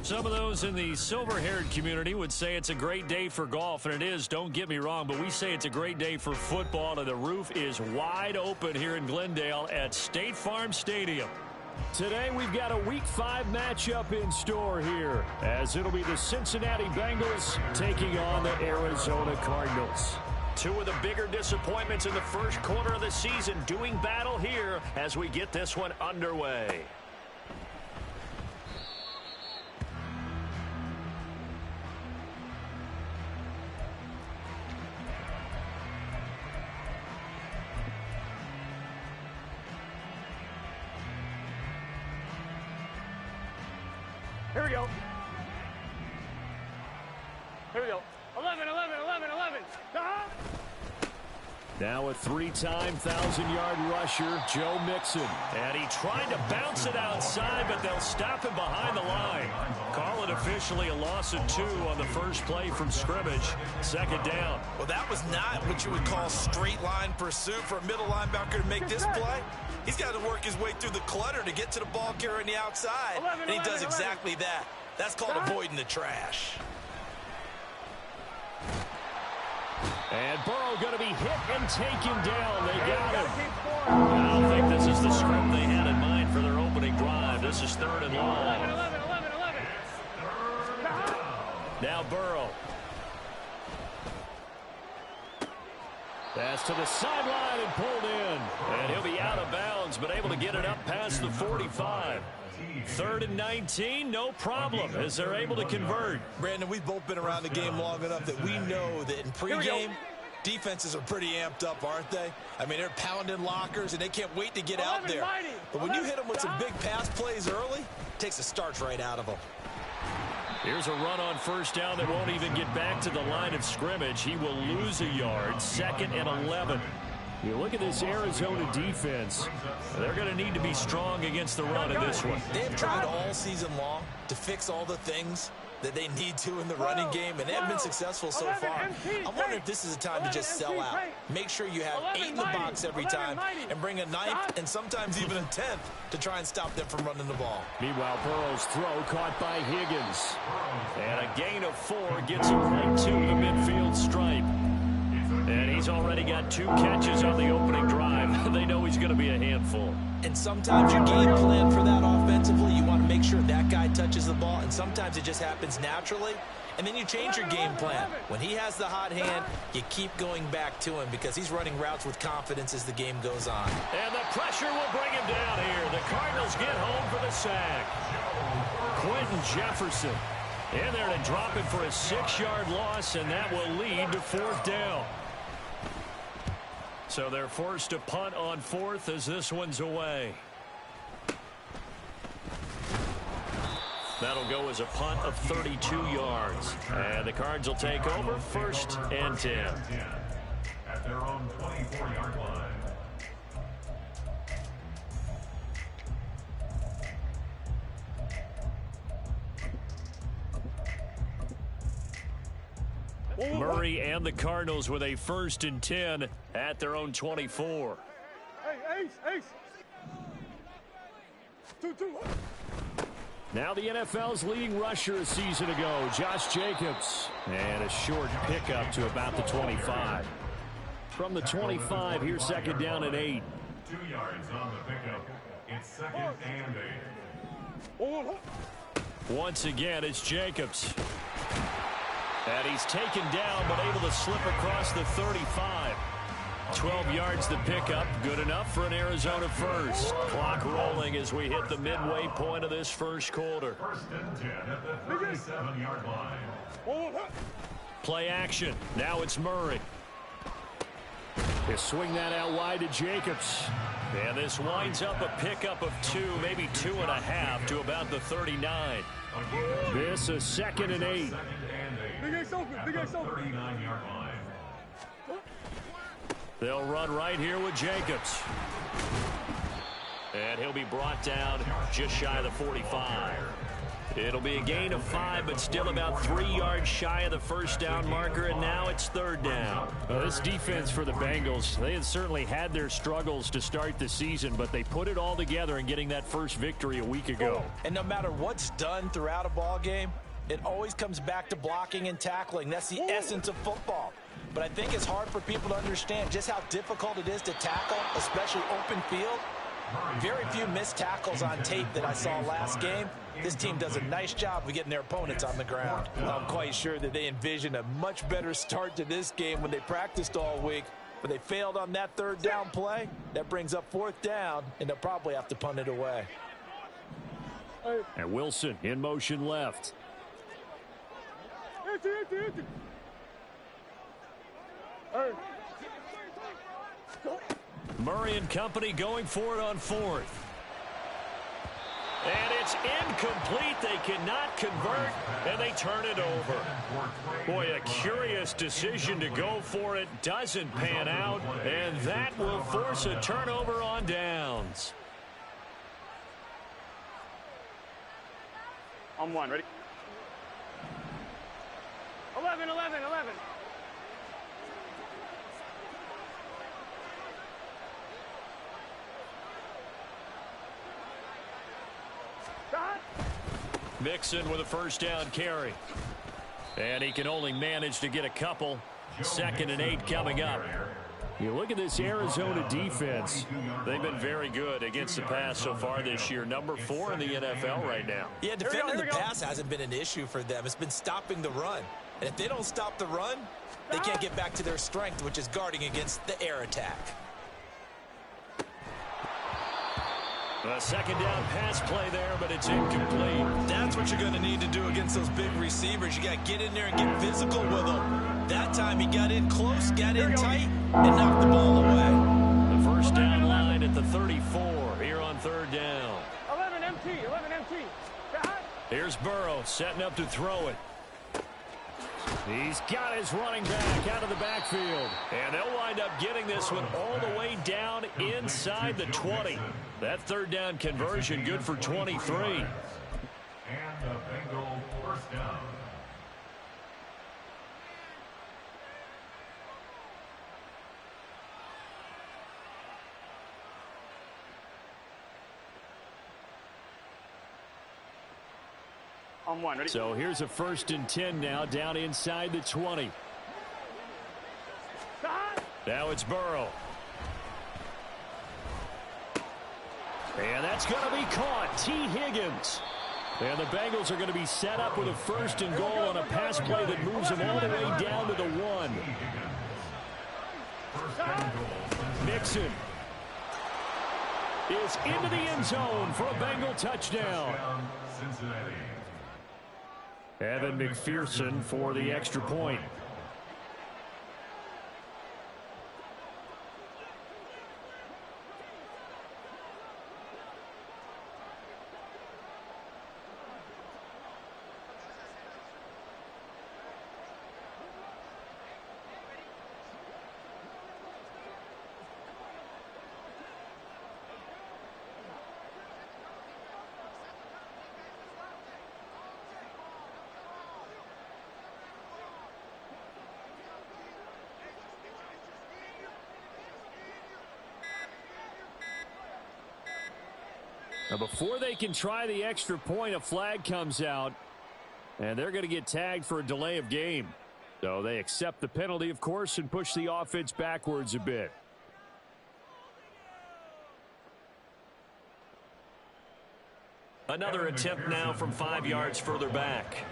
Some of those in the silver-haired community would say it's a great day for golf, and it is, don't get me wrong, but we say it's a great day for football, and the roof is wide open here in Glendale at State Farm Stadium. Today we've got a Week 5 matchup in store here, as it'll be the Cincinnati Bengals taking on the Arizona Cardinals. Two of the bigger disappointments in the first quarter of the season doing battle here as we get this one underway. Here we go. Here we go. 11, 11, 11, 11. Now a three-time 1,000-yard rusher, Joe Mixon. And he tried to bounce it outside, but they'll stop him behind the line. Call it officially a loss of 2 on the first play from scrimmage. Second down. Well, that was not what you would call straight line pursuit for a middle linebacker to make this play. He's got to work his way through the clutter to get to the ball carrier on the outside. And he does exactly that. That's called avoiding the trash. And Burrow going to be hit and taken down. They got him. I don't think this is the script they had in mind for their opening drive. This is 3rd and long. 11, 11, 11. Now Burrow. Pass to the sideline and pulled in. And he'll be out of bounds, but able to get it up past the 45. 3rd and 19, no problem, as they're able to convert. Brandon, we've both been around the game long enough that we know that in pregame, defenses are pretty amped up, aren't they? I mean, they're pounding lockers, and they can't wait to get out there. But when you hit them with some big pass plays early, it takes the starch right out of them. Here's a run on first down that won't even get back to the line of scrimmage. He will lose a yard, 2nd and 11. You look at this Arizona defense. They're going to need to be strong against the run in this one. They have tried all season long to fix all the things that they need to in the running game, and they haven't been successful so far. I wonder if this is a time to just sell out. Make sure you have 8 in the box every time and bring a 9th and sometimes even a 10th to try and stop them from running the ball. Meanwhile, Burrow's throw caught by Higgins. And a gain of 4 gets him right to the midfield stripe. And he's already got 2 catches on the opening drive. They know he's going to be a handful. And sometimes your game plan for that offensively, you want to make sure that guy touches the ball, and sometimes it just happens naturally. And then you change your game plan. When he has the hot hand, you keep going back to him because he's running routes with confidence as the game goes on. And the pressure will bring him down here. The Cardinals get home for the sack. Quentin Jefferson in there to drop him for a 6-yard loss, and that will lead to 4th down. So they're forced to punt on 4th as this one's away. That'll go as a punt of 32 yards. And the Cards will take over 1st and 10. At their own 24-yard line. Murray and the Cardinals with a 1st and 10 at their own 24. Hey, Ace. 2-2. Now the NFL's leading rusher a season ago, Josh Jacobs. And a short pickup to about the 25. From the 25, here's 2nd down and 8. 2 yards on the pickup. It's 2nd and 8. Once again, it's Jacobs. And he's taken down, but able to slip across the 35. 12 yards the pickup. Good enough for an Arizona first. Clock rolling as we hit the midway point of this first quarter. 1st and 10 at the 37-yard line. Play action. Now it's Murray. They swing that out wide to Jacobs. And this winds up a pickup of 2, maybe 2.5 to about the 39. This is 2nd and 8. Big Ace open. 39-yard line. They'll run right here with Jacobs. And he'll be brought down just shy of the 45. It'll be a gain of 5, but still about 3 yards shy of the first down marker, and now it's third down. Well, this defense for the Bengals, they had certainly had their struggles to start the season, but they put it all together in getting that first victory a week ago. And no matter what's done throughout a ball game, it always comes back to blocking and tackling. That's the essence of football. But I think it's hard for people to understand just how difficult it is to tackle, especially open field. Very few missed tackles on tape that I saw last game. This team does a nice job of getting their opponents on the ground. I'm quite sure that they envision a much better start to this game when they practiced all week, but they failed on that third down play. That brings up fourth down, and they'll probably have to punt it away. And Wilson in motion left. Murray and company going for it on fourth. And it's incomplete. They cannot convert, and they turn it over. Boy, a curious decision to go for it. Doesn't pan out, and that will force a turnover on downs. On one, ready? 11, 11, 11. Mixon with a first down carry. And he can only manage to get a couple. 2nd and 8 coming up. You look at this Arizona defense. They've been very good against the pass so far this year. Number 4 in the NFL right now. Yeah, defending the pass hasn't been an issue for them. It's been stopping the run. And if they don't stop the run, they can't get back to their strength, which is guarding against the air attack. A second down pass play there, but it's incomplete. That's what you're going to need to do against those big receivers. You got to get in there and get physical with them. That time he got in close, got in tight, and knocked the ball away. The first down line at the 34 here on third down. 11 MT, 11 MT. Here's Burrow setting up to throw it. He's got his running back out of the backfield. And they'll wind up getting this one all the way down inside the 20. That third down conversion good for 23. And the Bengal first down. On one, ready? So here's a 1st and 10 now, down inside the 20. Now it's Burrow. And that's going to be caught. T. Higgins. And the Bengals are going to be set up with a 1st and goal on a pass play that moves them all the way down to the 1. Mixon is into the end zone for a Bengal touchdown. Cincinnati. Evan McPherson for the extra point. Now before they can try the extra point, a flag comes out, and they're going to get tagged for a delay of game. So they accept the penalty, of course, and push the offense backwards a bit. Another attempt now from 5 yards further back.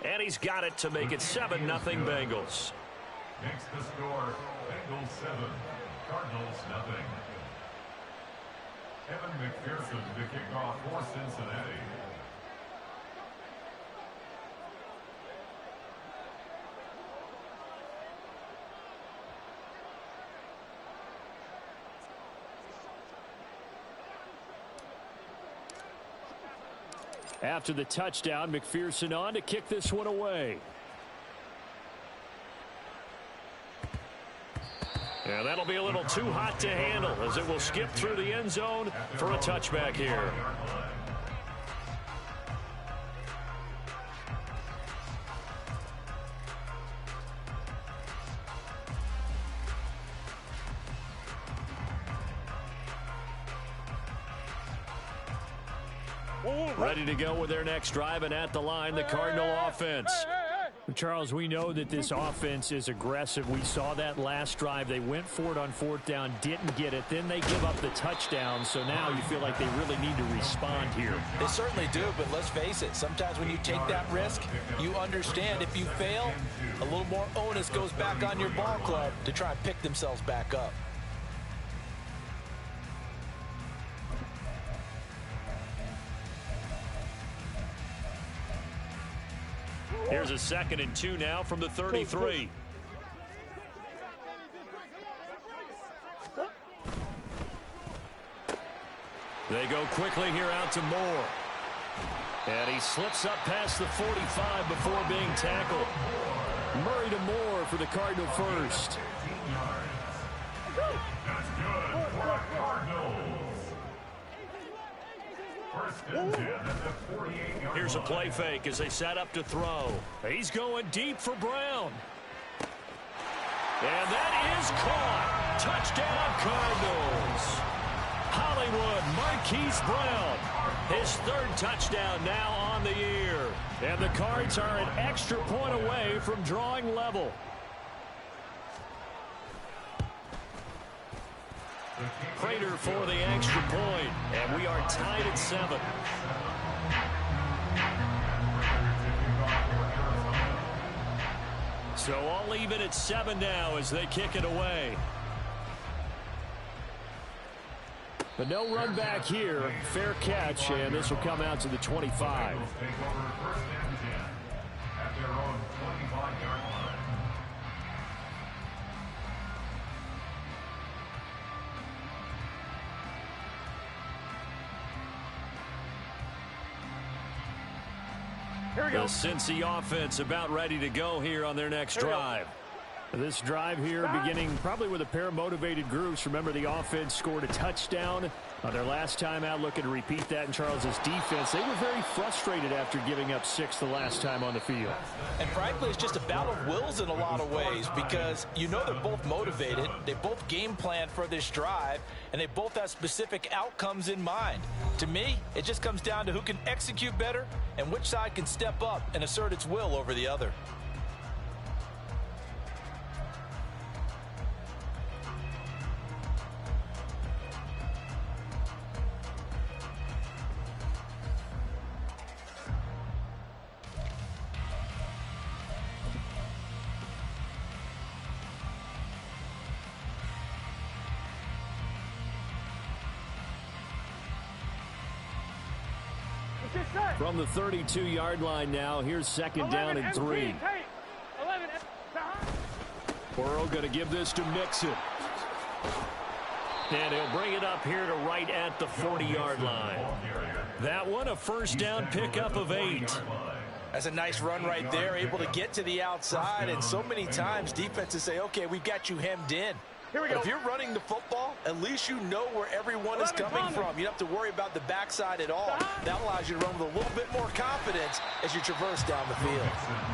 And he's got it to make it 7-0 Bengals. Makes the score Bengals 7, Cardinals nothing. Evan McPherson to kick off for Cincinnati. After the touchdown, McPherson on to kick this one away. And that'll be a little too hot to handle as it will skip through the end zone for a touchback here. Ready to go with their next drive, and at the line, the Cardinal offense. Charles, we know that this offense is aggressive. We saw that last drive. They went for it on 4th down, didn't get it. Then they give up the touchdown. So now you feel like they really need to respond here. They certainly do, but let's face it. Sometimes when you take that risk, you understand if you fail, a little more onus goes back on your ball club to try and pick themselves back up. Here's a 2nd and 2 now from the 33. They go quickly here out to Moore. And he slips up past the 45 before being tackled. Murray to Moore for the Cardinal first. That's good for Cardinals. First and 10 at the 48-yard Here's a play fake as they set up to throw. He's going deep for Brown. And that is caught. Touchdown, Cardinals. Hollywood Marquise Brown. His 3rd touchdown now on the year. And the Cards are an extra point away from drawing level. Prater for the extra point, and we are tied at 7. So all even at 7 now as they kick it away. But no run back here. Fair catch, and this will come out to the 25. Take over first and 10 at their own 25-yard line. Here we go. The Cincy offense about ready to go here on their next drive. This drive here beginning probably with a pair of motivated groups. Remember, the offense scored a touchdown their last time out. Looking to repeat that in Charles's defense. They were very frustrated after giving up 6 the last time on the field. And frankly, it's just a battle of wills in a lot of ways because you know they're both motivated. They both game plan for this drive, and they both have specific outcomes in mind. To me, it just comes down to who can execute better and which side can step up and assert its will over the other. From the 32-yard line now, here's 2nd down and 3. Burrow going to give this to Mixon. And he'll bring it up here to right at the 40-yard line. That one a first down pickup of 8. That's a nice run right there, able to get to the outside, and so many times defenses say, okay, we've got you hemmed in. Here we go. But if you're running the football, at least you know where everyone is coming from. You don't have to worry about the backside at all. That allows you to run with a little bit more confidence as you traverse down the field.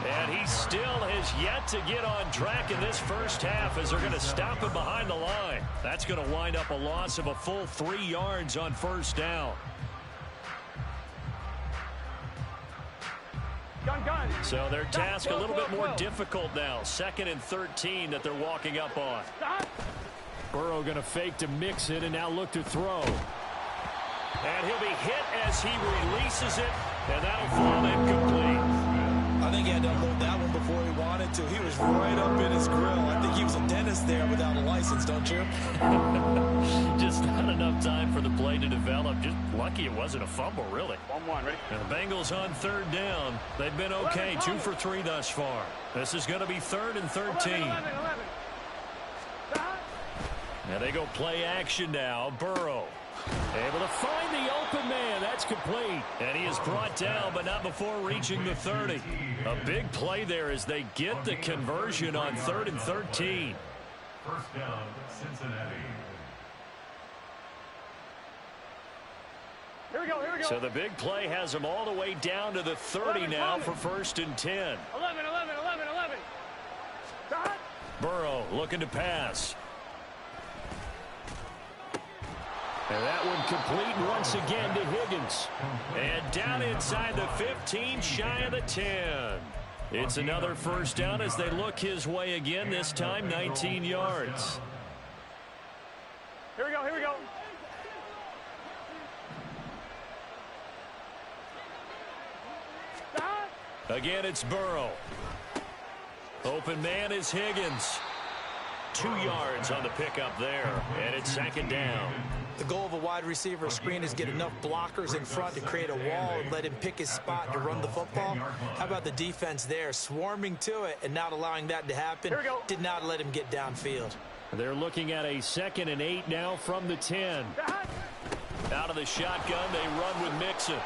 And he still has yet to get on track in this first half as they're going to stop him behind the line. That's going to wind up a loss of a full 3 yards on first down. Gun. So their task a little bit more difficult now. 2nd and 13 that they're walking up on. Burrow going to fake to Mixon and now look to throw. And he'll be hit as he releases it, and that'll fall incomplete. I think he had to unload that one before he wanted to. He was right up in his grill. I think he was a dentist there without a license, don't you? Just not enough time for the play to develop. Just lucky it wasn't a fumble, really. 1-1, ready? And the Bengals on 3rd down. They've been okay, 2 for 3 thus far. This is going to be 3rd and 13. 11. Now they go play action now. Burrow able to find the open man. That's complete. And he is brought down, but not before reaching the 30. A big play there as they get the conversion on 3rd and 13. First down, Cincinnati. Here we go, here we go. So the big play has them all the way down to the 30 now for 1st and 10. 11. Dot. Burrow looking to pass. And that one complete once again to Higgins. And down inside the 15, shy of the 10. It's another first down as they look his way again, this time 19 yards. Here we go, here we go. Again, it's Burrow. Open man is Higgins. 2 yards on the pickup there, and it's 2nd down. The goal of a wide receiver screen is get enough blockers in front to create a wall and let him pick his spot to run the football. How about the defense there, swarming to it and not allowing that to happen? Did not let him get downfield. They're looking at a 2nd and 8 now from the 10. Out of the shotgun, they run with Mixon.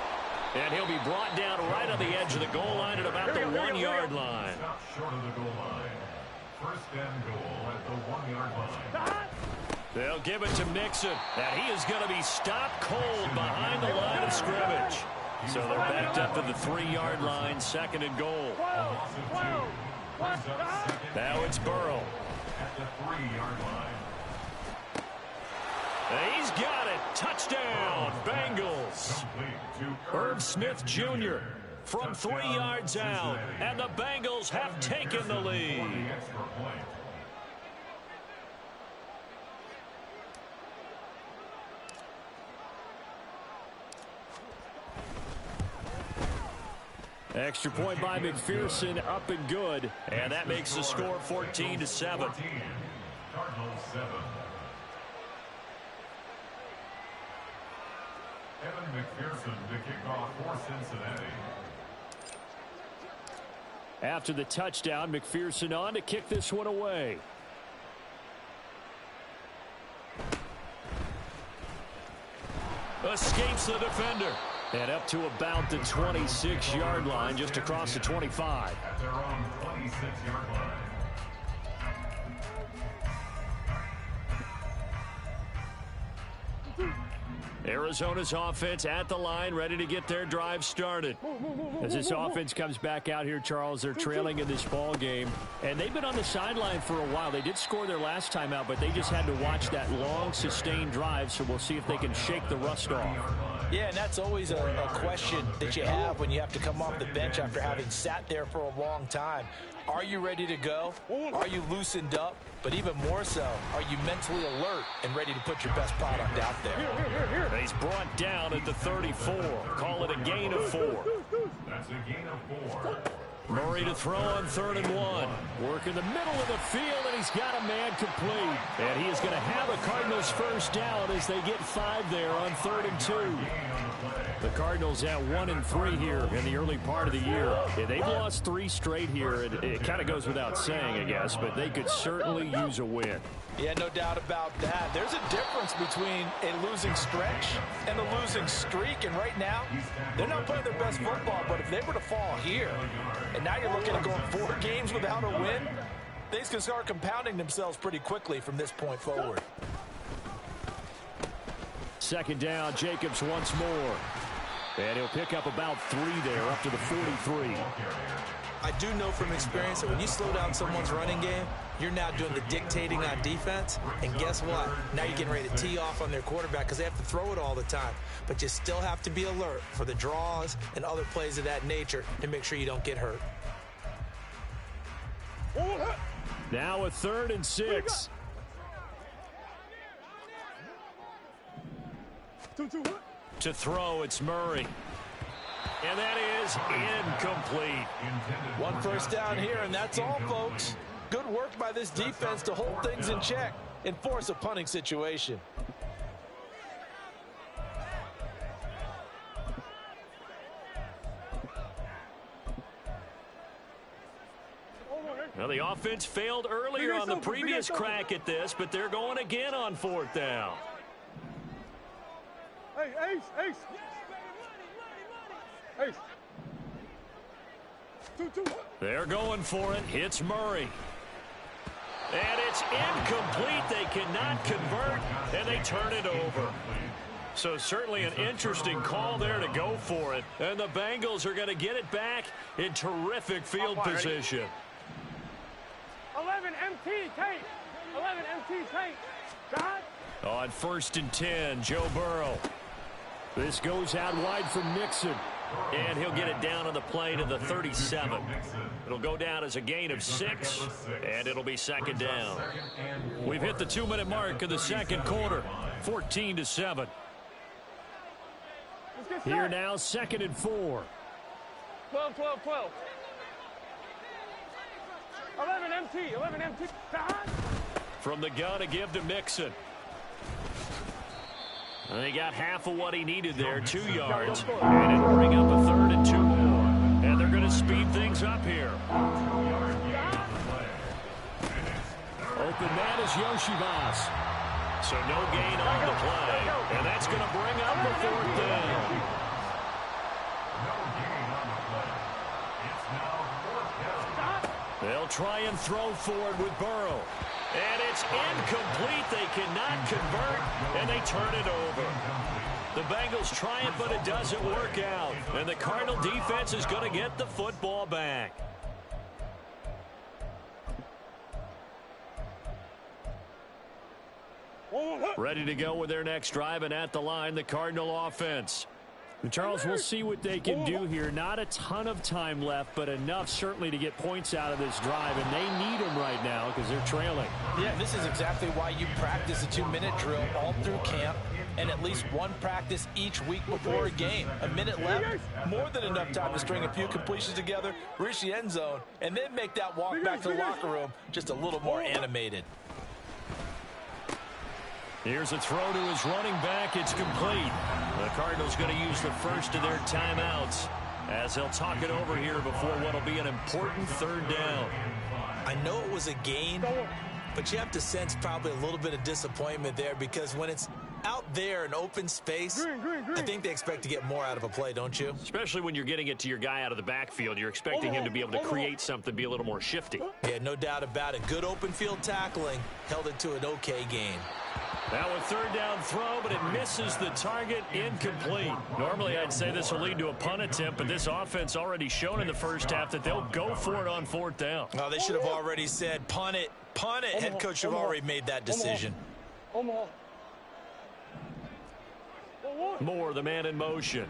And he'll be brought down right on the edge of the goal line at about the 1 yard line. Stop short of the goal line. First and goal at the 1 yard line. They'll give it to Mixon. And he is going to be stopped cold behind the line of scrimmage. So they're backed up to the 3 yard line, 2nd and goal. Now it's Burrow. At the 3 yard line. He's got it. Touchdown, Bengals. Herb Smith Jr. from 3 yards out, and the Bengals have taken the lead. Extra point by McPherson, up and good, and that makes the score 14-7. Cardinals 7. Evan McPherson to kick off for Cincinnati. After the touchdown, McPherson on to kick this one away. Escapes the defender. And up to about the 26-yard line, just across the 25. At their own 26-yard line. Arizona's offense at the line, ready to get their drive started. As this offense comes back out here, Charles, they're trailing in this ball game, and they've been on the sideline for a while. They did score their last time out, but they just had to watch that long, sustained drive, so we'll see if they can shake the rust off. Yeah, and that's always a question that you have when you have to come off the bench after having sat there for a long time. Are you ready to go? Are you loosened up? But even more so, are you mentally alert and ready to put your best product out there? He's brought down at the 34. Call it a gain of 4. That's a gain of 4. Murray to throw on 3rd and 1. Work in the middle of the field, and he's got a man complete. And he is going to have a Cardinals first down as they get 5 there on 3rd and 2. The Cardinals at 1 and 3 here in the early part of the year. Yeah, they've lost 3 straight here. It kind of goes without saying, I guess, but they could certainly use a win. Yeah, no doubt about that. There's a difference between a losing stretch and a losing streak. And right now, they're not playing their best football. But if they were to fall here, and now you're looking at going 4 games without a win, things can start compounding themselves pretty quickly from this point forward. 2nd down, Jacobs once more. And he'll pick up about 3 there, up to the 43. I do know from experience that when you slow down someone's running game, you're now doing the dictating on defense. And guess what? Now you're getting ready to tee off on their quarterback because they have to throw it all the time. But you still have to be alert for the draws and other plays of that nature to make sure you don't get hurt. Now a 3rd and 6. To throw, it's Murray. And that is incomplete. 1 first down here, and that's all, folks. Good work by this defense to hold things in check and force a punting situation. Well, the offense failed earlier on the previous crack at this, but they're going again on 4th down. Hey, Ace. Ace. 2. They're going for it. Hits Murray. And it's incomplete. They cannot convert, and they turn it over. So certainly an interesting call there to go for it. And the Bengals are going to get it back in terrific field position. 11 MT, take. 11 MT, take. God. On 1st and 10, Joe Burrow. This goes out wide for Mixon. And he'll get it down on the play to the 37. It'll go down as a gain of 6, and it'll be 2nd down. We've hit the 2-minute mark of the second quarter, 14-7. Here now, 2nd and 4. 12, 12, 12. 11 MT, 11 MT. God. From the gun, a give to Mixon. And he got half of what he needed there, 2 yards. And it'll bring up a 3rd and 2 more. And they're going to speed things up here. Open man is Yoshivas. So no gain on the play. And that's going to bring up the 4th down. They'll try and throw forward with Burrow. And it's incomplete. They cannot convert, and they turn it over. The Bengals try it, but it doesn't work out. And the Cardinal defense is going to get the football back. Ready to go with their next drive, and at the line, the Cardinal offense. And Charles, we'll see what they can do here. Not a ton of time left, but enough certainly to get points out of this drive, and they need them right now because they're trailing. Yeah, this is exactly why you practice a 2-minute drill all through camp and at least one practice each week before a game. A minute left, more than enough time to string a few completions together, reach the end zone, and then make that walk back to the locker room just a little more animated. Here's a throw to his running back. It's complete. The Cardinals going to use the first of their timeouts as they'll talk it over here before what will be an important 3rd down. I know it was a gain, but you have to sense probably a little bit of disappointment there because when it's out there in open space, I think they expect to get more out of a play, don't you? Especially when you're getting it to your guy out of the backfield. You're expecting him to be able to create something, be a little more shifty. Yeah, no doubt about it. Good open field tackling held it to an okay gain. Now a 3rd down throw, but it misses the target, incomplete. Normally I'd say this will lead to a punt attempt, but this offense already shown in the first half that they'll go for it on 4th down. Oh, they should have already said, punt it, punt it. Head coach should have already made that decision. Moore, the man in motion.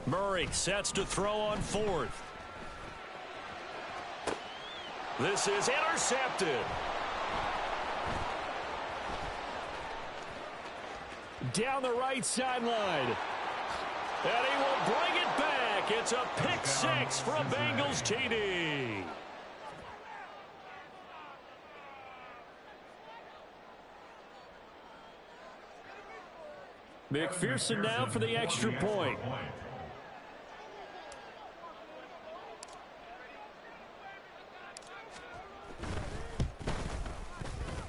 Murray sets to throw on 4th. This is intercepted. Down the right sideline. And he will bring it back. It's a pick 6 for a Bengals TD. McPherson now for the extra point.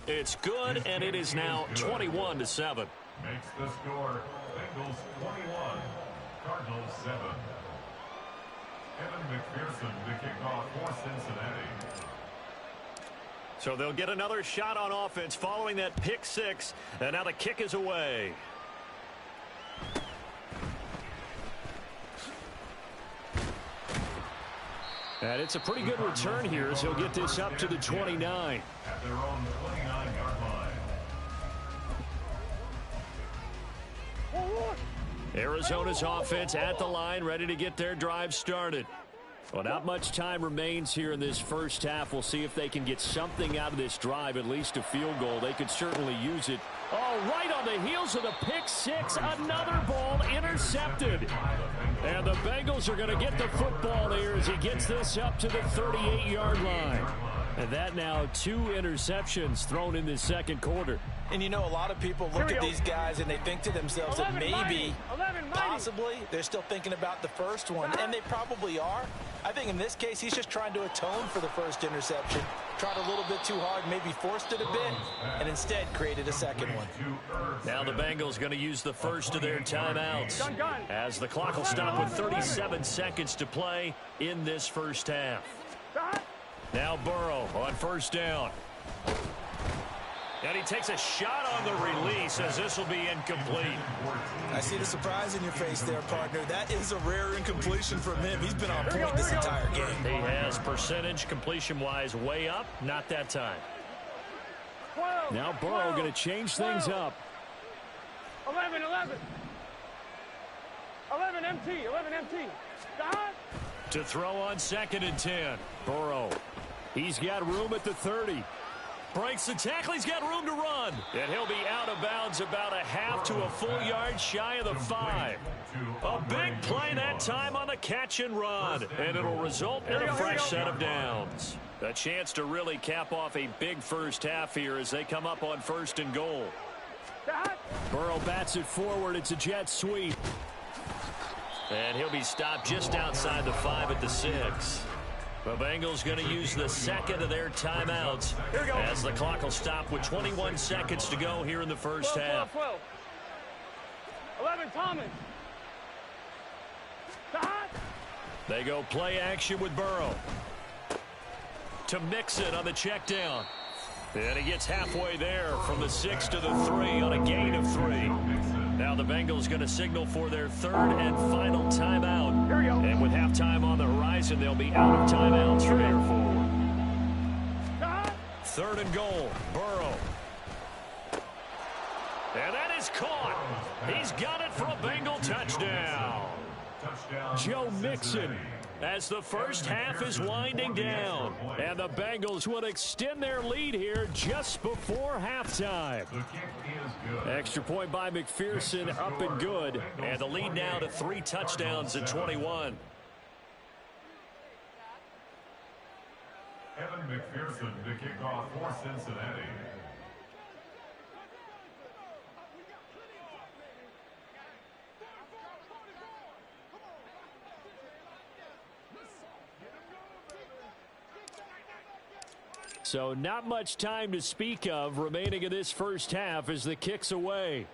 It's good, and it is now 21-7. Makes the score Bengals 21, Cardinals 7. Evan McPherson to kick off for Cincinnati. So they'll get another shot on offense following that pick 6, and now the kick is away. And it's a pretty good return here as he'll get this up to the 29. At their own 29-yard line. Arizona's offense at the line, ready to get their drive started. Well, not much time remains here in this first half. We'll see if they can get something out of this drive, at least a field goal. They could certainly use it. Oh, right on the heels of the pick 6, another ball intercepted. And the Bengals are going to get the football here as he gets this up to the 38-yard line. And that now 2 interceptions thrown in this second quarter. And you know, a lot of people look at these guys and they think to themselves that maybe, possibly, they're still thinking about the first one. And they probably are. I think in this case, he's just trying to atone for the first interception. Tried a little bit too hard, maybe forced it a bit, and instead created a second one. Now the Bengals going to use the first of their timeouts as the clock will stop with 37 seconds to play in this first half. Now Burrow on first down. And he takes a shot on the release as this will be incomplete. I see the surprise in your face there, partner. That is a rare incompletion from him. He's been on point this entire game. He has percentage completion-wise way up. Not that time. Now Burrow going to change things up. 11. 11 MT. 11 MT. Stop. To throw on 2nd and 10. Burrow. He's got room at the 30. Breaks the tackle. He's got room to run. And he'll be out of bounds about a half to a full yard shy of the 5. A big play that time on the catch and run. And it'll result in a fresh set of downs. A chance to really cap off a big first half here as they come up on 1st and goal. Burrow bats it forward. It's a jet sweep. And he'll be stopped just outside the 5 at the 6. The Bengals going to use the second of their timeouts as the clock will stop with 21 seconds to go here in the first half. 11 Thomas. They go play action with Burrow. To Mixon on the check down. And he gets halfway there from the 6 to the 3 on a gain of 3. Now the Bengals going to signal for their 3rd and final timeout. And with halftime on the horizon, they'll be out of timeouts from here forward. 3rd and goal, Burrow. And that is caught. He's got it for a Bengal touchdown. Joe Mixon. As the first half is winding down. And the Bengals will extend their lead here just before halftime. Extra point by McPherson, up and good. And the lead now to 3 touchdowns at 21. Evan McPherson to kick off for Cincinnati. So not much time to speak of remaining in this first half as the kick's away.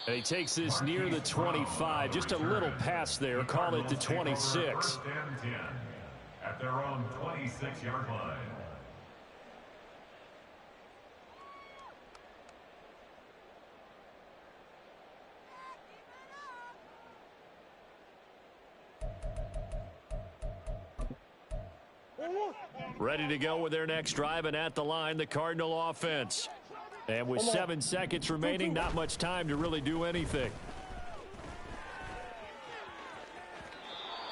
And he takes this near the 25. Just a little pass there. Call it the 26. At their own 26-yard line. Ready to go with their next drive, and at the line, the Cardinal offense. And with 7 seconds remaining, not much time to really do anything.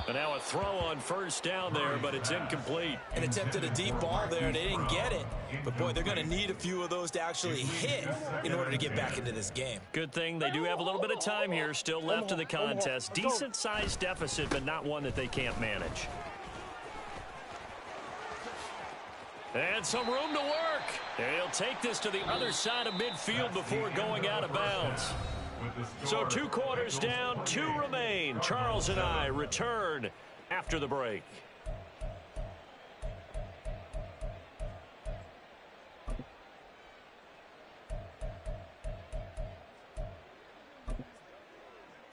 And now a throw on first down there, but it's incomplete. And attempted a deep ball there, and they didn't get it. But, boy, they're going to need a few of those to actually hit in order to get back into this game. Good thing they do have a little bit of time here still left in the contest. Decent-sized deficit, but not one that they can't manage. And some room to work. And he'll take this to the other side of midfield before going out of bounds. So 2 quarters down, 2 remain. Charles and I return after the break.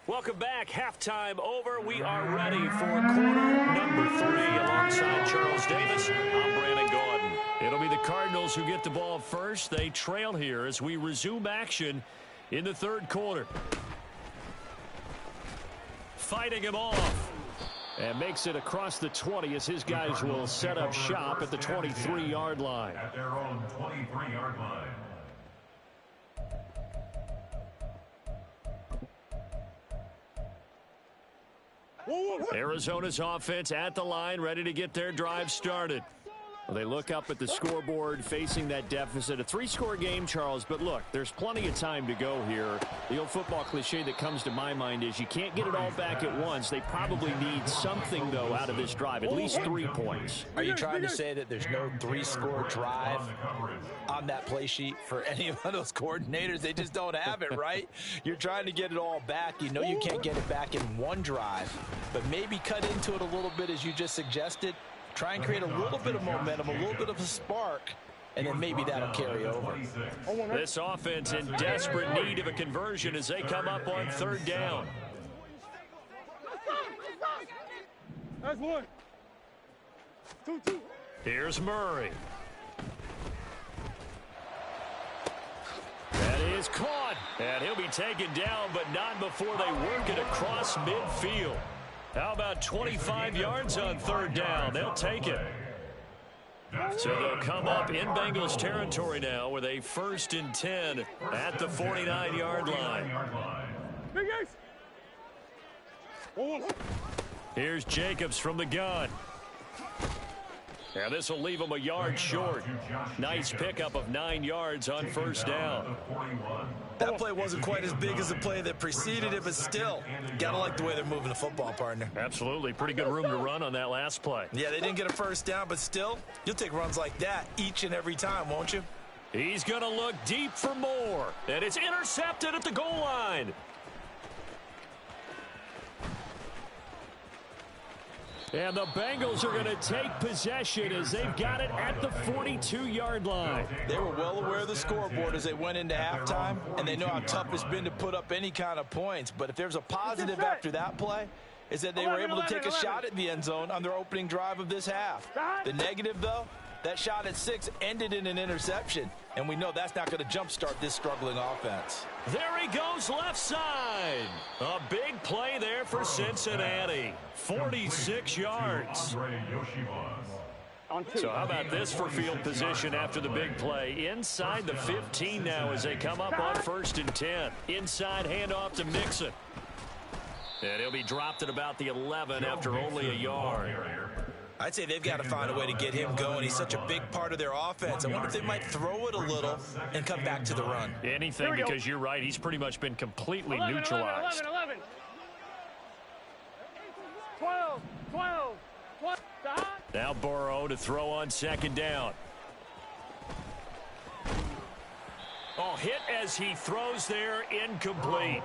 Welcome back. Halftime over. We are ready for quarter number 3. Alongside Charles Davis, I'm Brandon Gordon. It'll be the Cardinals who get the ball first. They trail here as we resume action in the 3rd quarter. Fighting him off. And makes it across the 20 as his guys will set up shop at the 23-yard line. At their own 23-yard line. Arizona's offense at the line, ready to get their drive started. Well, they look up at the scoreboard facing that deficit. A 3-score game, Charles, but look, there's plenty of time to go here. The old football cliche that comes to my mind is you can't get it all back at once. They probably need something, though, out of this drive, at least 3 points. Are you trying to say that there's no 3-score drive on that play sheet for any of those coordinators? They just don't have it, right? You're trying to get it all back. You know you can't get it back in one drive, but maybe cut into it a little bit as you just suggested. Try and create a little bit of momentum, a little bit of a spark, and then maybe that'll carry over. This offense in desperate need of a conversion as they come up on 3rd down. That's 1. 2. Here's Murray. That is caught, and he'll be taken down, but not before they work it across midfield. How about 25 yards on 3rd down? They'll take it. So they'll come up in Bengals territory now with a 1st and 10 at the 49-yard line. Here's Jacobs from the gun. Yeah, this will leave him a yard short. Nice pickup of 9 yards on 1st down. That play wasn't quite as big as the play that preceded it, but still, gotta like the way they're moving the football, partner. Absolutely. Pretty good room to run on that last play. Yeah, they didn't get a 1st down, but still, you'll take runs like that each and every time, won't you? He's going to look deep for more, and it's intercepted at the goal line. And the Bengals are going to take possession as they've got it at the 42-yard line. They were well aware of the scoreboard as they went into halftime, and they know how tough it's been to put up any kind of points. But if there's a positive after that play, is that they were able to take a shot at the end zone on their opening drive of this half. The negative, though, that shot at 6 ended in an interception, and we know that's not going to jumpstart this struggling offense. There he goes left side. A big play there for Cincinnati. 46 yards. So how about this for field position after the big play? Inside the 15 now as they come up on 1st and 10. Inside handoff to Mixon. And he'll be dropped at about the 11 after only a yard. I'd say they've got to find a way to get him going. He's such a big part of their offense. I wonder if they might throw it a little and come back to the run. Anything, because you're right. He's pretty much been completely neutralized. 11. 12. Now Burrow to throw on 2nd down. Oh, hit as he throws there, incomplete.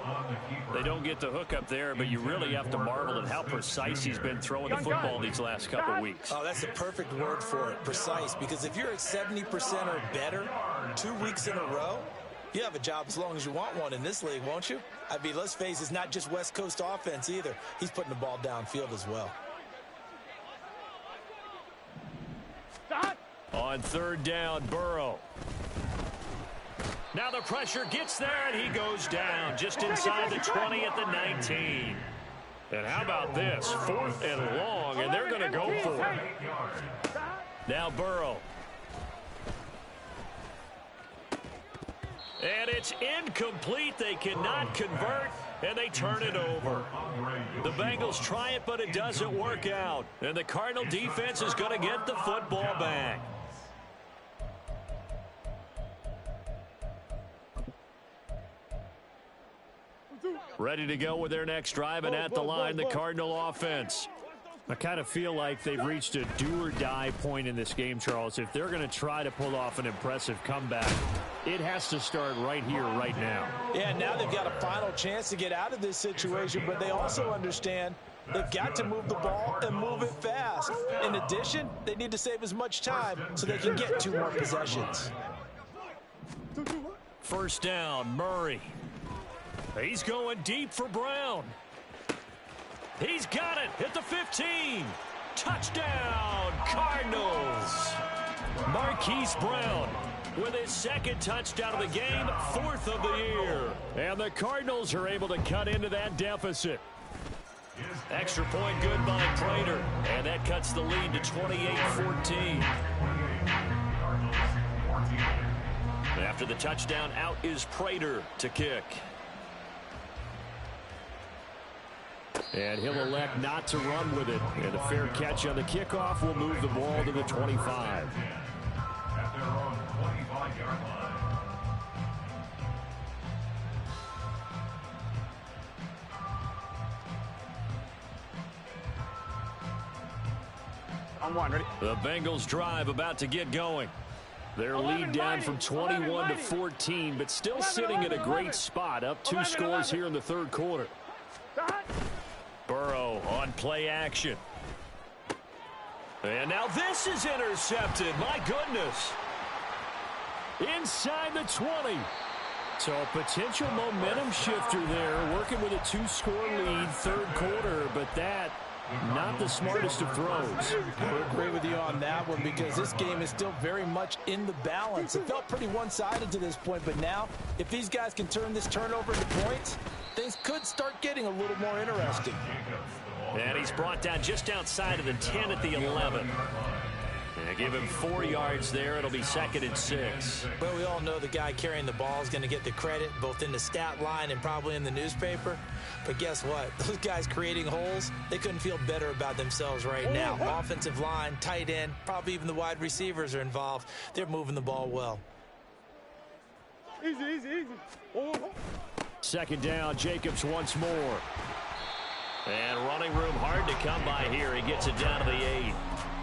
They don't get the hook up there, but you really have to marvel at how precise he's been throwing the football these last couple of weeks. Oh, that's the perfect word for it, precise, because if you're at 70% or better 2 weeks in a row, you have a job as long as you want one in this league, won't you? I mean, let's face it, it's not just West Coast offense either. He's putting the ball downfield as well. On 3rd down, Burrow. Now the pressure gets there, and he goes down just inside the 20 at the 19. And how about this? 4th and long, and they're going to go for it. Now Burrow. And it's incomplete. They cannot convert, and they turn it over. The Bengals try it, but it doesn't work out. And the Cardinal defense is going to get the football back. Ready to go with their next drive, and at the line, the Cardinal offense. I kind of feel like they've reached a do-or-die point in this game, Charles. If they're going to try to pull off an impressive comeback, it has to start right here, right now. Yeah, now they've got a final chance to get out of this situation, but they also understand they've got to move the ball and move it fast. In addition, they need to save as much time so they can get 2 more possessions. 1st down, Murray. He's going deep for Brown. He's got it at the 15. Touchdown, Cardinals. Marquise Brown with his 2nd touchdown of the game, 4th of the year. And the Cardinals are able to cut into that deficit. Extra point good by Prater. And that cuts the lead to 28-14. After the touchdown, out is Prater to kick. And he'll elect not to run with it. And a fair catch on the kickoff will move the ball to the 25. At their own 25-yard line. On one, ready? The Bengals drive about to get going. Their lead down from 21 to 14, but still sitting in a great spot. Up 2 scores here in the third quarter. Burrow on play action. And now this is intercepted. My goodness. Inside the 20. So a potential momentum shifter there, working with a 2-score lead, third quarter, but that not the smartest of throws. I agree with you on that one because this game is still very much in the balance. It felt pretty one-sided to this point, but now if these guys can turn this turnover into points, things could start getting a little more interesting. And he's brought down just outside of the 10 at the 11. And give him 4 yards there. It'll be 2nd and 6. Well, we all know the guy carrying the ball is going to get the credit, both in the stat line and probably in the newspaper. But guess what? Those guys creating holes, they couldn't feel better about themselves right now. Offensive line, tight end, probably even the wide receivers are involved. They're moving the ball well. Easy, easy, easy. 2nd down, Jacobs once more. And running room hard to come by here. He gets it down to the 8.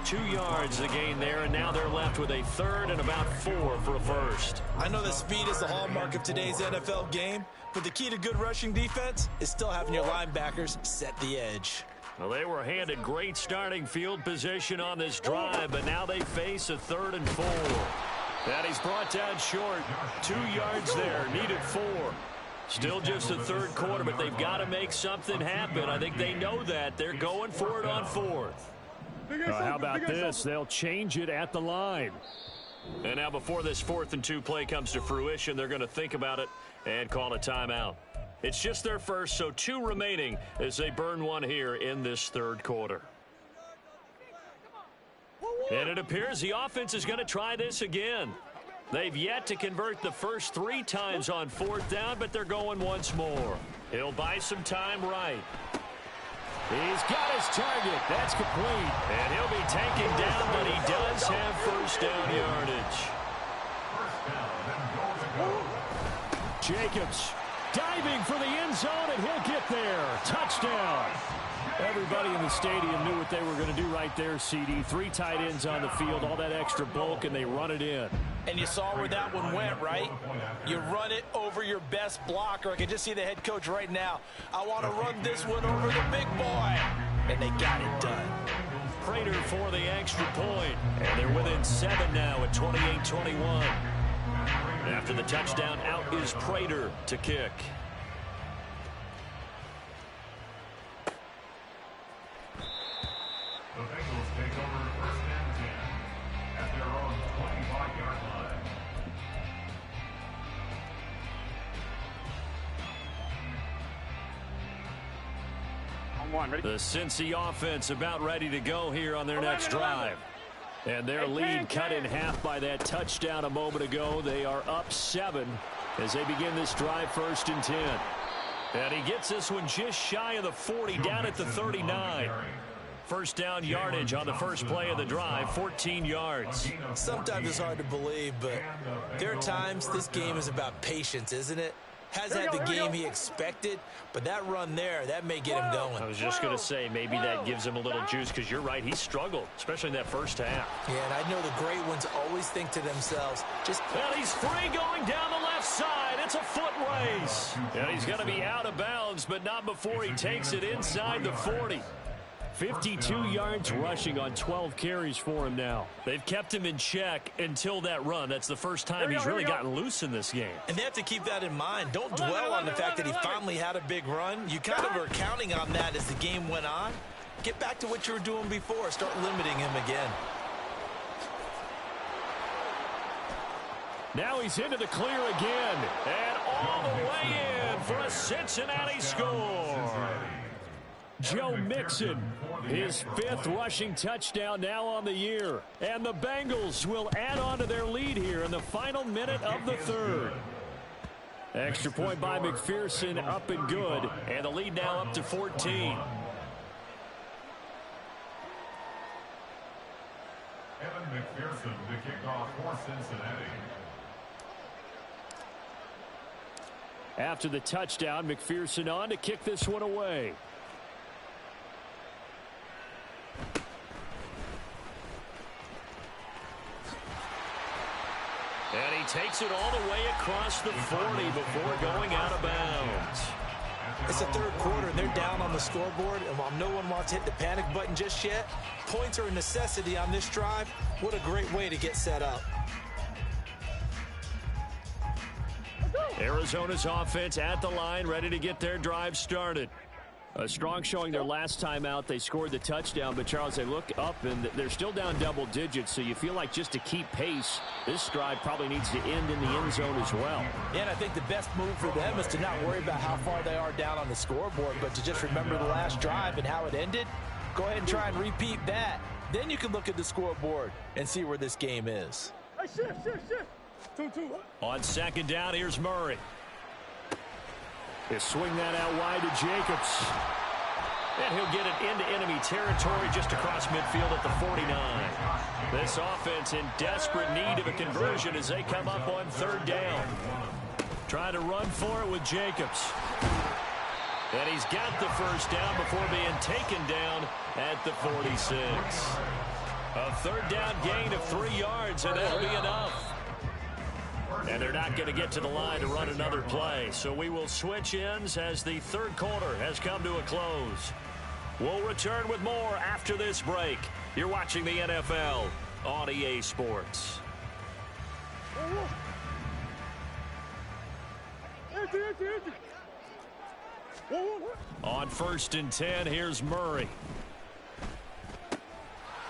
2 yards the gain there, and now they're left with a 3rd and about 4 for a first. I know that speed is the hallmark of today's NFL game, but the key to good rushing defense is still having your linebackers set the edge. Well, they were handed great starting field position on this drive, but now they face a 3rd and 4. And he's brought down short. 2 yards there, needed 4. Still just the third quarter, but they've got to make something happen. I think they know that. They're going for it on 4th. How about this? They'll change it at the line. And now before this 4th and 2 play comes to fruition, they're going to think about it and call a timeout. It's just their first, so 2 remaining as they burn one here in this third quarter. And it appears the offense is going to try this again. They've yet to convert the first 3 times on 4th down, but they're going once more. He'll buy some time right. He's got his target. That's complete. And he'll be taken down, but he does have first down yardage. Jacobs diving for the end zone, and he'll get there. Touchdown. Everybody in the stadium knew what they were going to do right there, CD. 3 tight ends on the field, all that extra bulk, and they run it in. And you saw where that one went, right? You run it over your best blocker. I can just see the head coach right now. I want to run this one over the big boy. And they got it done. Prater for the extra point. And they're within 7 now at 28-21. After the touchdown, out is Prater to kick. The Bengals take over 1st and 10 at their own 25-yard line. On one, ready? The Cincy offense about ready to go here on their next drive. And their lead cut in half by that touchdown a moment ago. They are up 7 as they begin this drive 1st and 10. And he gets this one just shy of the 40, down at the 39. First down yardage on the first play of the drive, 14 yards. Sometimes it's hard to believe, but there are times this game is about patience, isn't it? Has had the game he expected, but that run there, that may get him going. I was just going to say, maybe that gives him a little juice, because you're right, he struggled, especially in that first half. Yeah, and I know the great ones always think to themselves, just... And he's free going down the left side. It's a foot race. And he's going to be out of bounds, but not before he takes it inside the 40. 52 yards rushing on 12 carries for him now. They've kept him in check until that run. That's the first time he's really gotten loose in this game. And they have to keep that in mind. Don't dwell on the fact that he finally had a big run. You kind of are counting on that as the game went on. Get back to what you were doing before. Start limiting him again. Now he's into the clear again. And all the way in for a Cincinnati score. Joe Mixon, his 5th rushing touchdown now on the year. And the Bengals will add on to their lead here in the final minute of the 3rd. Extra point by McPherson, up and good. And the lead now up to 14. Evan McPherson to kick off for Cincinnati. After the touchdown, McPherson on to kick this one away. And he takes it all the way across the 40 before going out of bounds. It's the third quarter, and they're down on the scoreboard, and while no one wants to hit the panic button just yet, points are a necessity on this drive. What a great way to get set up. Arizona's offense at the line, ready to get their drive started. A strong showing their last time out. They scored the touchdown, but Charles, they look up and they're still down double digits, so you feel like just to keep pace, this drive probably needs to end in the end zone as well. Yeah, and I think the best move for them is to not worry about how far they are down on the scoreboard, but to just remember the last drive and how it ended. Go ahead and try and repeat that. Then you can look at the scoreboard and see where this game is. Hey, shift. 2-2. On second down, here's Murray. They swing that out wide to Jacobs. And he'll get it into enemy territory just across midfield at the 49. This offense in desperate need of a conversion as they come up on third down. Trying to run for it with Jacobs. And he's got the first down before being taken down at the 46. A third down gain of 3 yards, and that'll be enough. And they're not going to get to the line to run another play. So we will switch ends as the third quarter has come to a close. We'll return with more after this break. You're watching the NFL on EA Sports. On 1st and 10, here's Murray.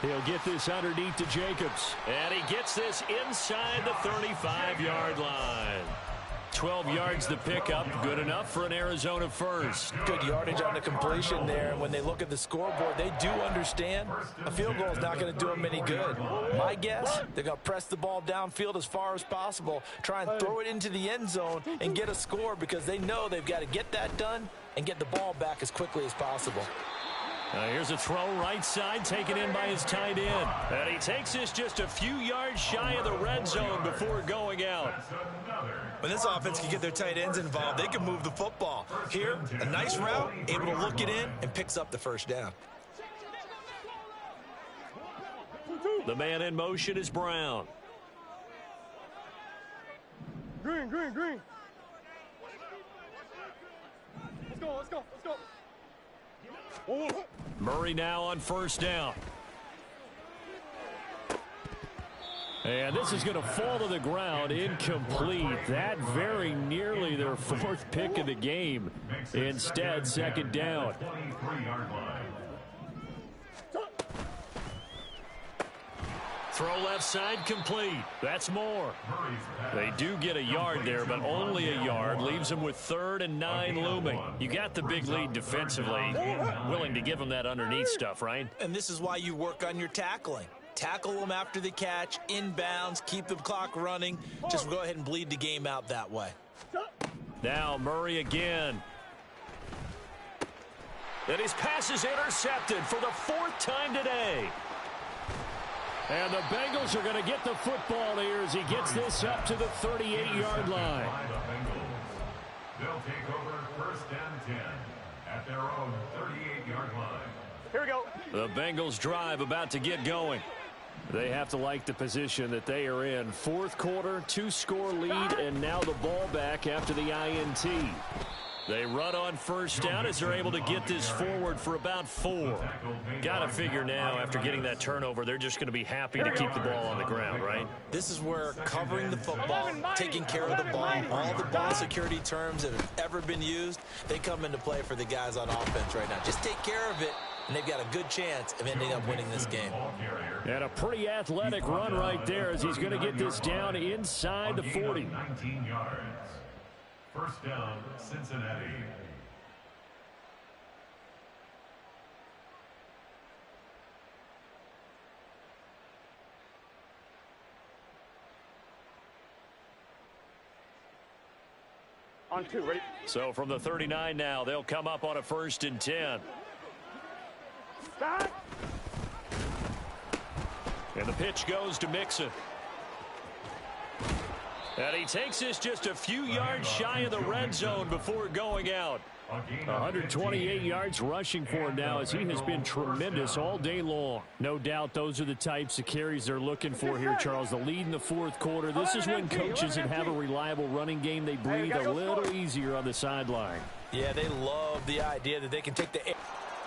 He'll get this underneath to Jacobs. And he gets this inside the 35-yard line. 12 yards the pickup. Good enough for an Arizona first. Good yardage on the completion there. When they look at the scoreboard, they do understand a field goal is not going to do them any good. My guess, they're going to press the ball downfield as far as possible, try and throw it into the end zone and get a score because they know they've got to get that done and get the ball back as quickly as possible. Here's a throw right side taken in by his tight end. And he takes this just a few yards shy of the red zone before going out. When this offense can get their tight ends involved, they can move the football. Here, a nice route, able to look it in, and picks up the first down. The man in motion is Brown. Green. Let's go. Murray now on first down. And this is going to fall to the ground, incomplete. That very nearly their 4th pick of the game. Instead, second down. Throw left side complete. That's more. They do get a yard there, but only a yard. Leaves them with 3rd and 9 looming. You got the big lead defensively. Willing to give them that underneath stuff, right? And this is why you work on your tackling. Tackle them after the catch, inbounds, keep the clock running. Just go ahead and bleed the game out that way. Now Murray again. And his pass is intercepted for the 4th time today. And the Bengals are going to get the football here as he gets this up to the 38-yard line. They'll take over 1st and 10 at their own 38-yard line. Here we go. The Bengals drive about to get going. They have to like the position that they are in. 4th quarter, 2-score lead, and now the ball back after the INT. They run on first down as they're able to get this forward for about 4. Got to figure now after getting that turnover, they're just going to be happy to keep the ball on the ground, right? This is where covering the football, taking care of the ball, all the ball security terms that have ever been used, they come into play for the guys on offense right now. Just take care of it, and they've got a good chance of ending up winning this game. And a pretty athletic run right there as he's going to get this down inside the 40. 19 yards. First down, Cincinnati. On 2, ready? So from the 39 now, they'll come up on a 1st and 10. Back. And the pitch goes to Mixon. And he takes this just a few yards shy of the red zone before going out. 128 yards rushing for him now as he has been tremendous all day long. No doubt those are the types of carries they're looking for here, Charles. The lead in the fourth quarter. This is when coaches that have a reliable running game, they breathe a little easier on the sideline. Yeah, they love the idea that they can take the air.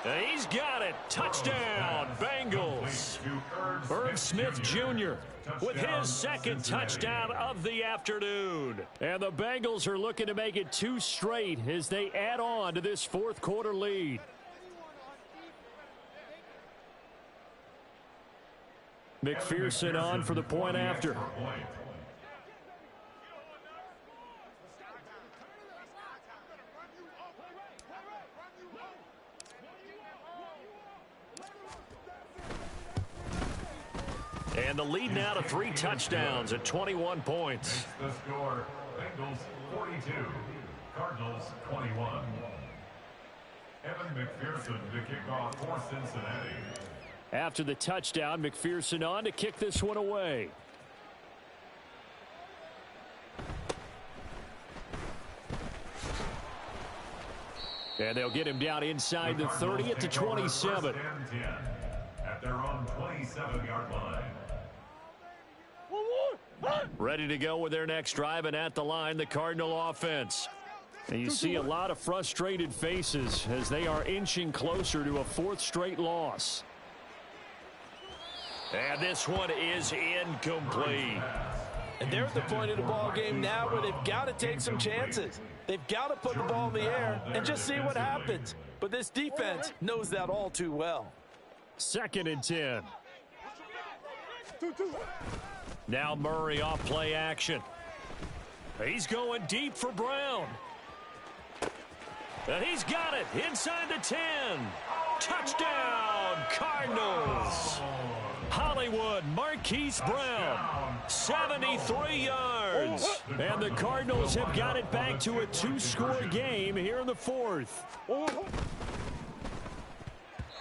And he's got it. Touchdown, Bengals. Irv Smith Jr. with his second touchdown of the afternoon. And the Bengals are looking to make it 2 straight as they add on to this fourth quarter lead. McPherson on for the point after. And the lead now to 3 touchdowns at 21 points. The score, Bengals 42, Cardinals 21. Evan McPherson to kick off for Cincinnati. After the touchdown, McPherson on to kick this one away. And they'll get him down inside the 30 at the 27. At their own 27-yard line. Ready to go with their next drive, and at the line, the Cardinal offense. And you see a lot of frustrated faces as they are inching closer to a 4th straight loss. And this one is incomplete. And they're at the point of the ball game now where they've got to take some chances. They've got to put the ball in the air and just see what happens. But this defense knows that all too well. 2nd and 10. Now Murray off play action. He's going deep for Brown. And he's got it inside the 10. Touchdown, Cardinals. Hollywood Marquise Brown, 73 yards. And the Cardinals have got it back to a 2-score game here in the 4th.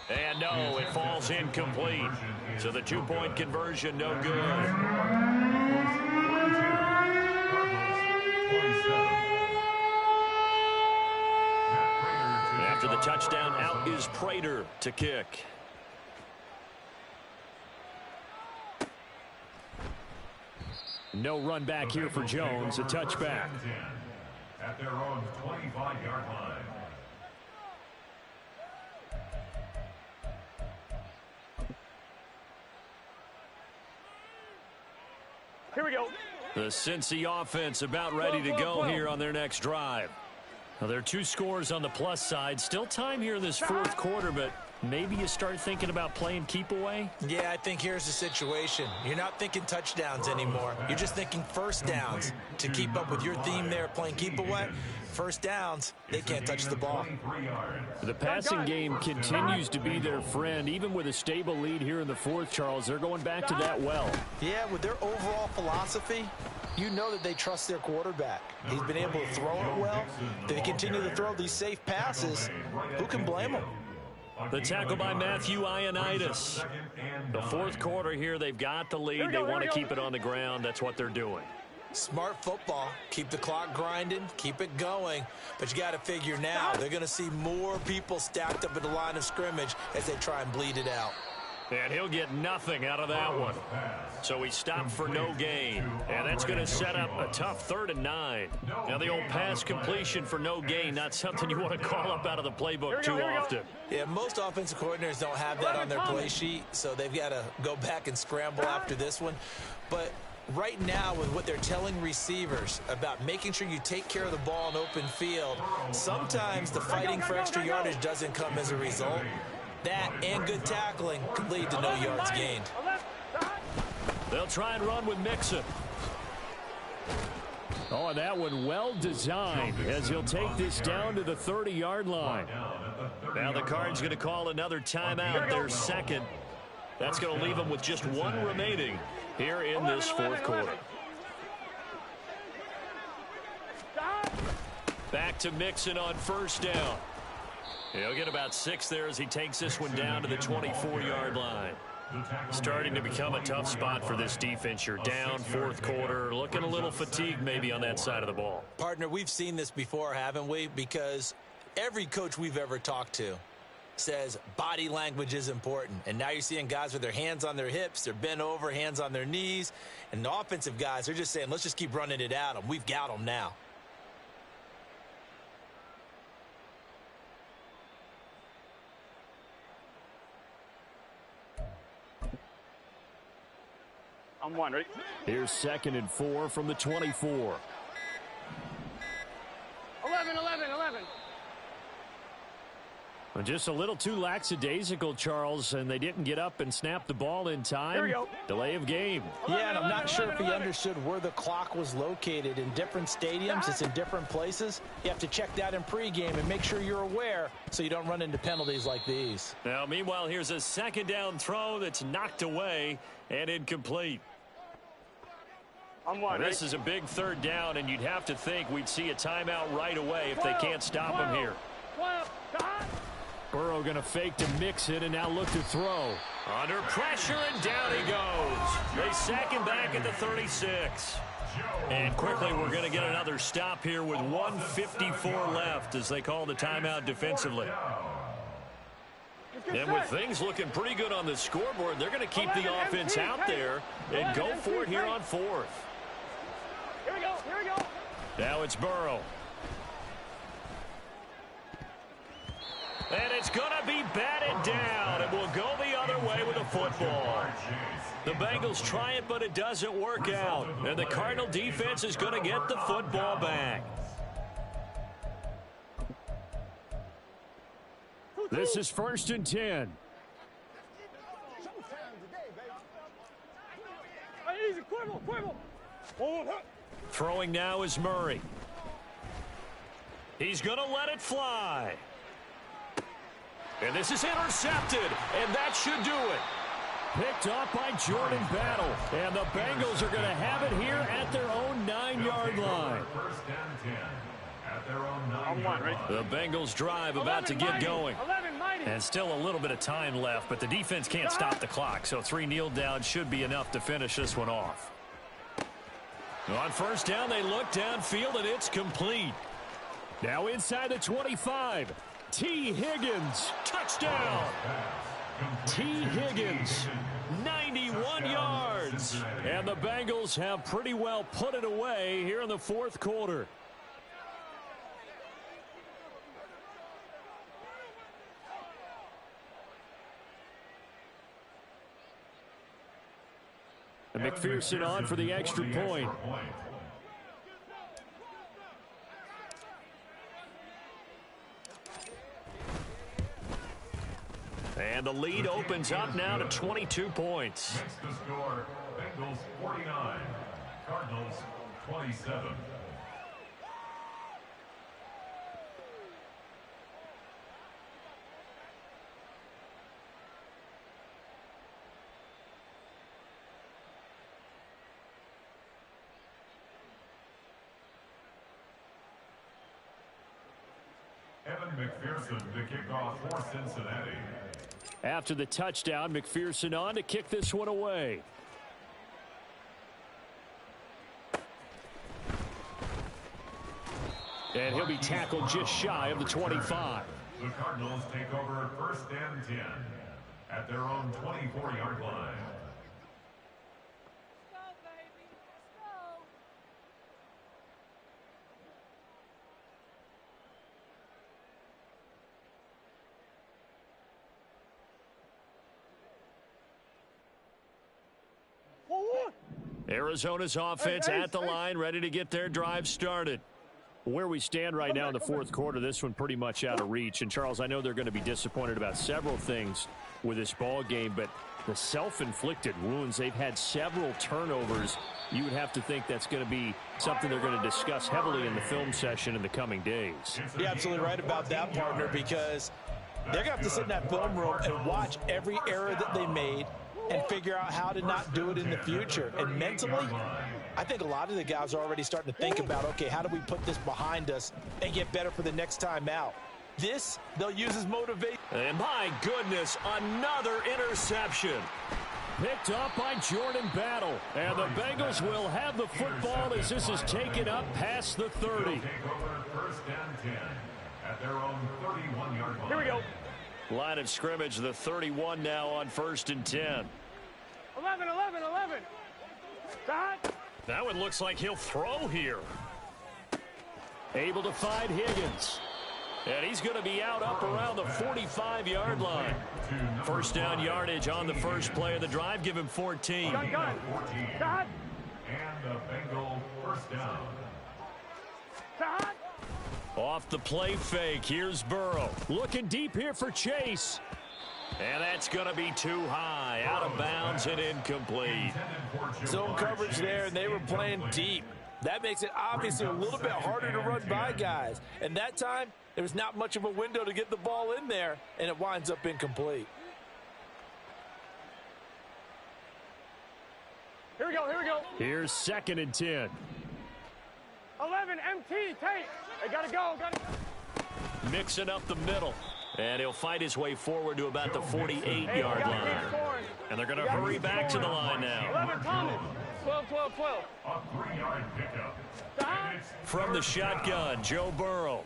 And no, it falls incomplete. So the 2-point conversion, no good. After the touchdown, out is Prater to kick. No run back here for Jones, a touchback. At their own 25-yard line. Here we go. The Cincy offense about ready to go here on their next drive. Well, there are 2 scores on the plus side. Still time here in this 4th quarter, but maybe you start thinking about playing keep away? Yeah, I think here's the situation. You're not thinking touchdowns anymore. You're just thinking first downs. To keep up with your theme there, playing keep away, first downs, they can't touch the ball. The passing game continues to be their friend. Even with a stable lead here in the 4th, Charles, they're going back to that well. Yeah, with their overall philosophy, you know that they trust their quarterback. He's been able to throw it well. They continue to throw these safe passes. Who can blame them? The tackle by Matthew Ioannidis. The 4th quarter here, they've got the lead. They want to keep it on the ground. That's what they're doing. Smart football. Keep the clock grinding. Keep it going. But you got to figure now, they're going to see more people stacked up at the line of scrimmage as they try and bleed it out. And he'll get nothing out of that one. So he stopped for no gain. And that's going to set up a tough 3rd and 9. Now the old pass completion for no gain, not something you want to call up out of the playbook too often. Yeah, most offensive coordinators don't have that on their play sheet, so they've got to go back and scramble after this one. But right now, with what they're telling receivers about making sure you take care of the ball in open field, sometimes the fighting for extra yardage doesn't come as a result. That and good tackling could lead to no yards gained. They'll try and run with Mixon. Oh, and that one well designed as he'll take this down to the 30-yard line. Now the Cards going to call another timeout, their 2nd. That's going to leave them with just 1 remaining here in this 4th quarter. Back to Mixon on 1st down. He'll get about 6 there as he takes this one down to the 24-yard line. Starting to become a tough spot for this defense. You're down fourth quarter, looking a little fatigued maybe on that side of the ball. Partner, we've seen this before, haven't we? Because every coach we've ever talked to says body language is important. And now you're seeing guys with their hands on their hips, they're bent over, hands on their knees. And the offensive guys are just saying, let's just keep running it at them. We've got them now. I'm one, ready? Here's 2nd and 4 from the 24. 11, 11, 11. Just a little too lackadaisical, Charles, and they didn't get up and snap the ball in time. Here we go. Delay of game. 11, Yeah, and I'm not 11, sure if he 11. understood where the clock was located. In different stadiums, it's in different places. You have to check that in pregame and make sure you're aware so you don't run into penalties like these. Now, meanwhile, here's a 2nd down throw that's knocked away and incomplete. I'm one, This is a big 3rd down, and you'd have to think we'd see a timeout right away if they can't stop him here. 12, dot. Burrow going to fake to mix it and now look to throw. Under pressure, and down he goes. They sack him back at the 36. And quickly, we're going to get another stop here with 1:54 left as they call the timeout defensively. And with things looking pretty good on the scoreboard, they're going to keep the offense out there and go for it here on 4th. Here we go, here we go. Now it's Burrow. And it's going to be batted down. It will go the other way with the football. The Bengals try it, but it doesn't work out. And the Cardinal defense is going to get the football back. This is 1st and 10. Easy, quibble, quibble. Hold up. Throwing now is Murray. He's going to let it fly. And this is intercepted, and that should do it. Picked off by Jordan Battle. And the Bengals are going to have it here at their own 9-yard line. 1st and 10 at their own 9-yard one, line. The Bengals drive about to get going. 11, mighty. And still a little bit of time left, but the defense can't stop the clock, so 3 kneel downs should be enough to finish this one off. On 1st down, they look downfield, and it's complete. Now inside the 25. T. Higgins. Touchdown! T. Higgins. 91 yards. And the Bengals have pretty well put it away here in the 4th quarter. And McPherson on for the extra point. And the lead opens up now to 22 points. Next to score, Bengals 49, Cardinals 27. Evan McPherson to kick off for Cincinnati. After the touchdown, McPherson on to kick this one away. And he'll be tackled just shy of the 25. The Cardinals take over 1st and 10 at their own 24-yard line. Arizona's offense at the line, ready to get their drive started. Where we stand right now in the 4th quarter, this one pretty much out of reach. And, Charles, I know they're going to be disappointed about several things with this ball game, but the self-inflicted wounds, they've had several turnovers. You would have to think that's going to be something they're going to discuss heavily in the film session in the coming days. You're absolutely right about that, partner, because they're going to have to sit in that film room and watch every error that they made and figure out how to not do it in the future. And mentally, I think a lot of the guys are already starting to think about, okay, how do we put this behind us and get better for the next time out? This, they'll use as motivation. And my goodness, another interception. picked off by Jordan Battle. And the Bengals will have the football as this is taken up past the 30. Take over first and 10 at their own 31-yard line. Here we go. Line of scrimmage, the 31 now on 1st and 10. 11. Stop. That one looks like he'll throw here. Able to find Higgins. And he's going to be out up around the 45-yard line. First down yardage on the first play of the drive. Give him 14. Gun. Stop. And the Bengal first down. Stop. Off the play fake. Here's Burrow. Looking deep here for Chase. And that's going to be too high. Out of bounds and incomplete. Zone coverage there, and they were playing deep. That makes it obviously a little bit harder to run by guys. And that time, there was not much of a window to get the ball in there, and it winds up incomplete. Here we go. Here's 2nd and 10. 11 MT take. They gotta go. Mixing up the middle. And he'll fight his way forward to about the 48-yard line. And they're going to hurry back to the line now. 11 Thomas. 12. A 3-yard pickup. Stop. From the shotgun, Joe Burrow.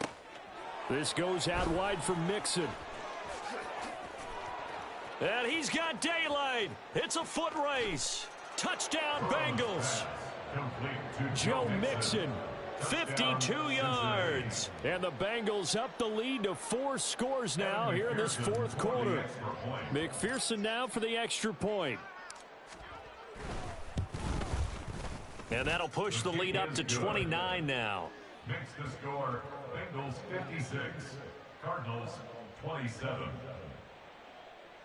This goes out wide for Mixon. And he's got daylight. It's a foot race. Touchdown, Bengals. Joe Mixon. 52 yards. And the Bengals up the lead to 4 scores now here in this 4th quarter. McPherson now for the extra point. And that'll push the lead up to 29 now. Makes the score Bengals 56, Cardinals 27.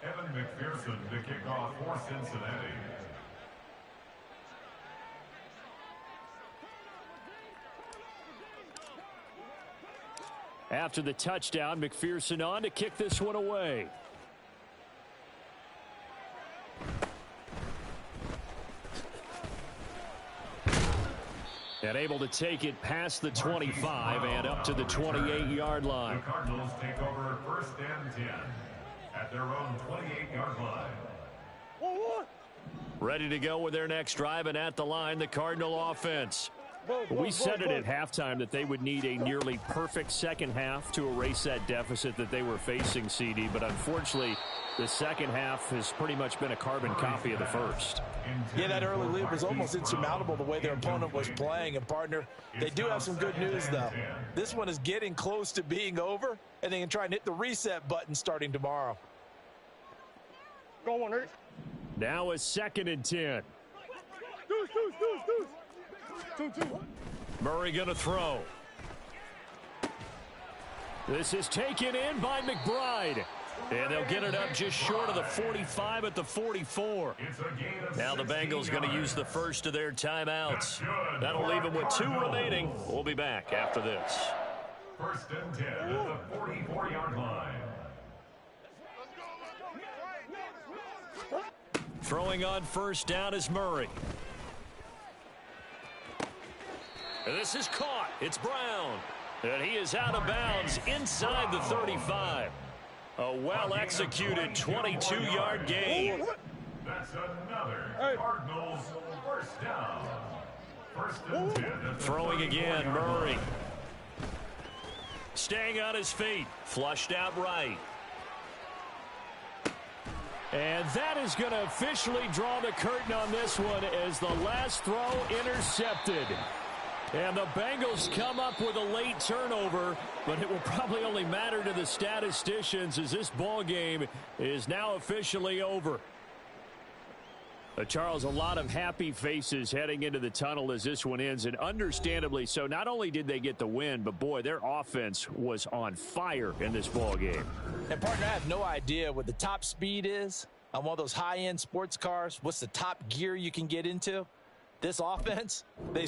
Evan McPherson to kick off for Cincinnati. After the touchdown, McPherson on to kick this one away. And able to take it past the 25 and up to the 28-yard line. The Cardinals take over first and 10 at their own 28-yard line. Ready to go with their next drive, and at the line, the Cardinal offense. We said it at halftime that they would need a nearly perfect second half to erase that deficit that they were facing, CD. But unfortunately, the second half has pretty much been a carbon copy of the first. Yeah, that early lead was almost insurmountable the way their opponent was playing. And, partner, they do have some good news, though. This one is getting close to being over, and they can try and hit the reset button starting tomorrow. Go on, Eric. Now a 2nd and 10. Deuce. 2. Murray going to throw. This is taken in by McBride. And they'll get it up just short of the 45 at the 44. Now the Bengals going to use the first of their timeouts. That'll leave them with 2 remaining. We'll be back after this. First and 10 at the 44-yard line. Throwing on first down is Murray. And this is caught. It's Brown. And he is out of bounds inside the 35. A well-executed 22-yard gain. That's another Cardinals first down. First and 10. Throwing again, Murray. Staying on his feet. Flushed out right. And that is going to officially draw the curtain on this one as the last throw intercepted. And the Bengals come up with a late turnover, but it will probably only matter to the statisticians as this ball game is now officially over. Charles, a lot of happy faces heading into the tunnel as this one ends, and understandably so. Not only did they get the win, but boy, their offense was on fire in this ball game. And, partner, I have no idea what the top speed is on one of those high-end sports cars. What's the top gear you can get into? This offense, they